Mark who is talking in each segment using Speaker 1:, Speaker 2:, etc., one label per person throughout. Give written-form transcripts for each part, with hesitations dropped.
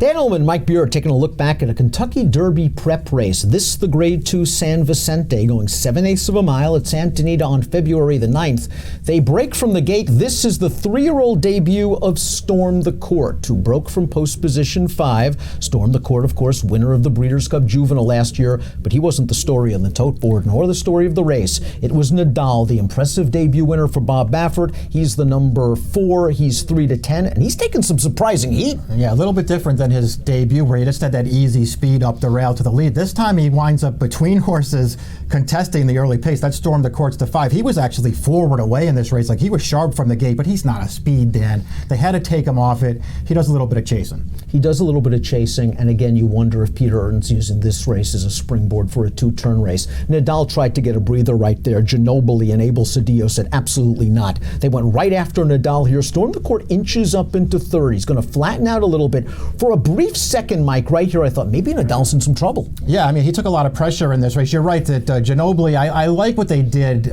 Speaker 1: Dan Illman, Mike Buer taking a look back at a Kentucky Derby prep race. This the Grade 2 San Vicente, going 7/8 of a mile at Santa Anita on February the 9th. They break from the gate. This is the 3-year-old debut of Storm the Court, who broke from post position 5. Storm the Court, of course, winner of the Breeders' Cup Juvenile last year, but he wasn't the story on the tote board nor the story of the race. It was Nadal, the impressive debut winner for Bob Baffert. He's the number 4. He's 3-10, and he's taken some surprising heat.
Speaker 2: Yeah, a little bit different than his debut where he just had that easy speed up the rail to the lead. This time he winds up between horses contesting the early pace. That Stormed the Courts to 5. He was actually forward away in this race. Like, he was sharp from the gate, but he's not a speed, Dan. They had to take him off it. He does a little bit of chasing.
Speaker 1: He does a little bit of chasing, and again, you wonder if Peter Ernst's using this race as a springboard for a 2-turn race. Nadal tried to get a breather right there. Ginobili and Abel Cedillo said absolutely not. They went right after Nadal here. Storm the Court inches up into third. He's going to flatten out a little bit. For a brief second, Mike, right here, I thought maybe Nadal's in some trouble.
Speaker 2: Yeah, I mean, he took a lot of pressure in this race. You're right that Ginobili, I like what they did,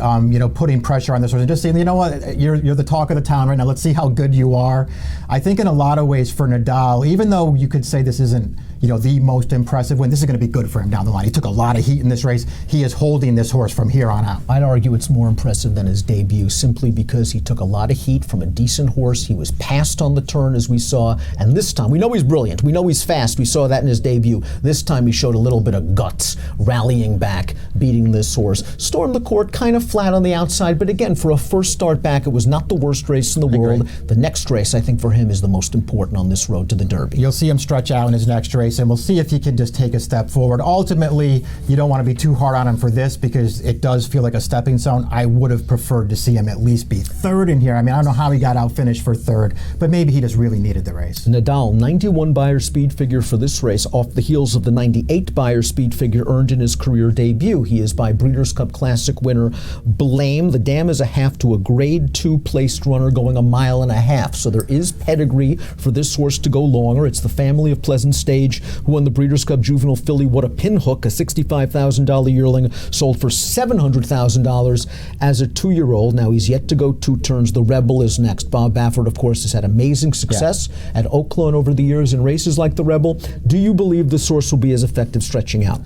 Speaker 2: putting pressure on this race and just saying, you know what, you're the talk of the town right now. Let's see how good you are. I think in a lot of ways for Nadal, even though you could say this isn't the most impressive win, this is going to be good for him down the line. He took a lot of heat in this race. He is holding this horse from here on out.
Speaker 1: I'd argue it's more impressive than his debut simply because he took a lot of heat from a decent horse. He was passed on the turn, as we saw, and this time, we know he's brilliant. We know he's fast. We saw that in his debut. This time he showed a little bit of guts, rallying back, beating this horse. Stormed the Court kind of flat on the outside, but again, for a first start back, it was not the worst race in the world. The next race, I think, for him is the most important on this road to the Derby.
Speaker 2: You'll see him stretch out in his next race, and we'll see if he can just take a step forward. Ultimately, you don't want to be too hard on him for this because it does feel like a stepping stone. I would have preferred to see him at least be third in here. I mean, I don't know how he got out finished for third, but maybe he just really needed the race.
Speaker 1: Nadal, 91 Beyer speed figure for this race, off the heels of the 98 Beyer speed figure earned in his career debut. He is by Breeders' Cup Classic winner Blame. The dam is a half to a Grade 2 placed runner going 1.5 miles. So there is pedigree for this horse to go longer. It's the family of Pleasant Stage who won the Breeders' Cup Juvenile filly What a Pinhook, a $65,000 yearling, sold for $700,000 as a 2-year-old. Now he's yet to go 2 turns. The Rebel is next. Bob Baffert, of course, has had amazing success at Oaklawn over the years in races like the Rebel. Do you believe this horse will be as effective stretching out?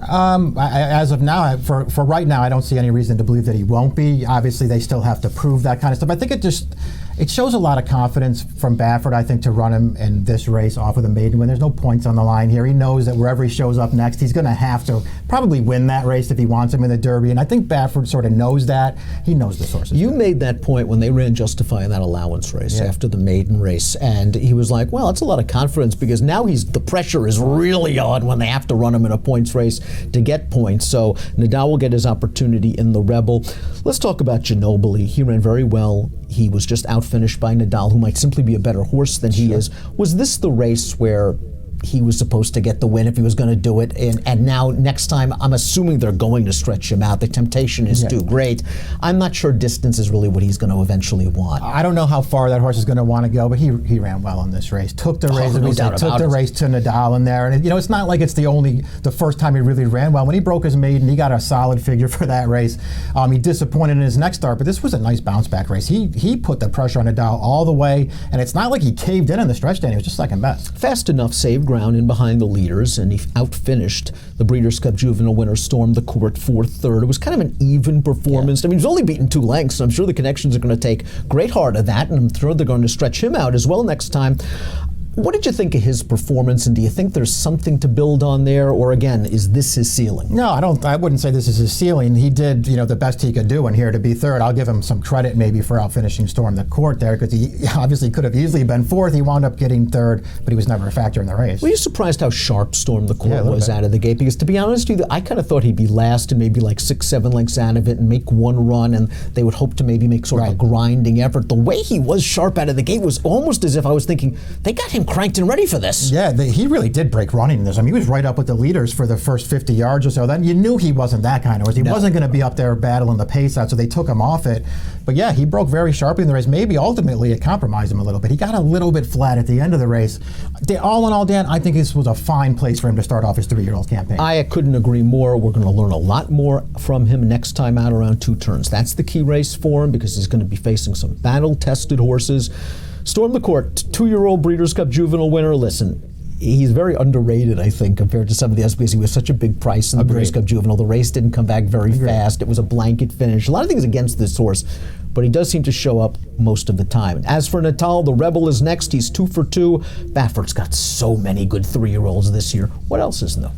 Speaker 2: As of now, for right now, I don't see any reason to believe that he won't be. Obviously, they still have to prove that kind of stuff. I think it shows a lot of confidence from Baffert, I think, to run him in this race off of the maiden win. There's no points on the line here. He knows that wherever he shows up next, he's going to have to probably win that race if he wants him in the Derby. And I think Baffert sort of knows that. He knows this horse is
Speaker 1: You
Speaker 2: good.
Speaker 1: made that point when they ran Justify in that allowance race after the maiden race. And he was like, well, it's a lot of confidence because now the pressure is really on when they have to run him in a points race to get points. So Nadal will get his opportunity in the Rebel. Let's talk about Ginobili. He ran very well. He was just outfinished by Nadal, who might simply be a better horse than he is. Was this the race where he was supposed to get the win if he was going to do it? And now, next time, I'm assuming they're going to stretch him out. The temptation is too great. I'm not sure distance is really what he's going to eventually want.
Speaker 2: I don't know how far that horse is going to want to go, but he ran well in this race. Took the race, race to Nadal in there. And it's not like it's the first time he really ran well. When he broke his maiden, he got a solid figure for that race. He disappointed in his next start, but this was a nice bounce back race. He put the pressure on Nadal all the way, and it's not like he caved in the stretch, Dan. He was just second best.
Speaker 1: Fast enough, saved ground in behind the leaders, and he outfinished the Breeders' Cup Juvenile winner Stormed the Court for third. It was kind of an even performance. I mean, he's only beaten 2 lengths, so I'm sure the connections are going to take great heart of that, and I'm sure they're going to stretch him out as well next time. What did you think of his performance, and do you think there's something to build on there, or again, is this his ceiling?
Speaker 2: No, I wouldn't say this is his ceiling. He did, the best he could do in here to be third. I'll give him some credit maybe for outfinishing Storm the Court there, because he obviously could have easily been fourth. He wound up getting third, but he was never a factor in the race.
Speaker 1: Were you surprised how sharp Storm the Court was out of the gate? Because to be honest with you, I kind of thought he'd be last and maybe like 6-7 lengths out of it and make one run, and they would hope to maybe make sort of a grinding effort. The way he was sharp out of the gate was almost as if I was thinking, they got him cranked and ready for this.
Speaker 2: Yeah, he really did break running in this. I mean, he was right up with the leaders for the first 50 yards or so. Then you knew he wasn't that kind of horse. He wasn't going to be up there battling the pace out, so they took him off it. But yeah, he broke very sharply in the race. Maybe ultimately it compromised him a little bit. He got a little bit flat at the end of the race. All in all, Dan, I think this was a fine place for him to start off his 3-year-old campaign.
Speaker 1: I couldn't agree more. We're going to learn a lot more from him next time out around 2 turns. That's the key race for him because he's going to be facing some battle-tested horses. Storm the Court, 2-year-old Breeders' Cup Juvenile winner. Listen, he's very underrated, I think, compared to some of the others because he was such a big price in the Breeders' Cup Juvenile. The race didn't come back very fast. It was a blanket finish. A lot of things against this horse, but he does seem to show up most of the time. As for Natal, the Rebel is next. He's 2 for 2. Baffert's got so many good 3-year-olds this year. What else is new?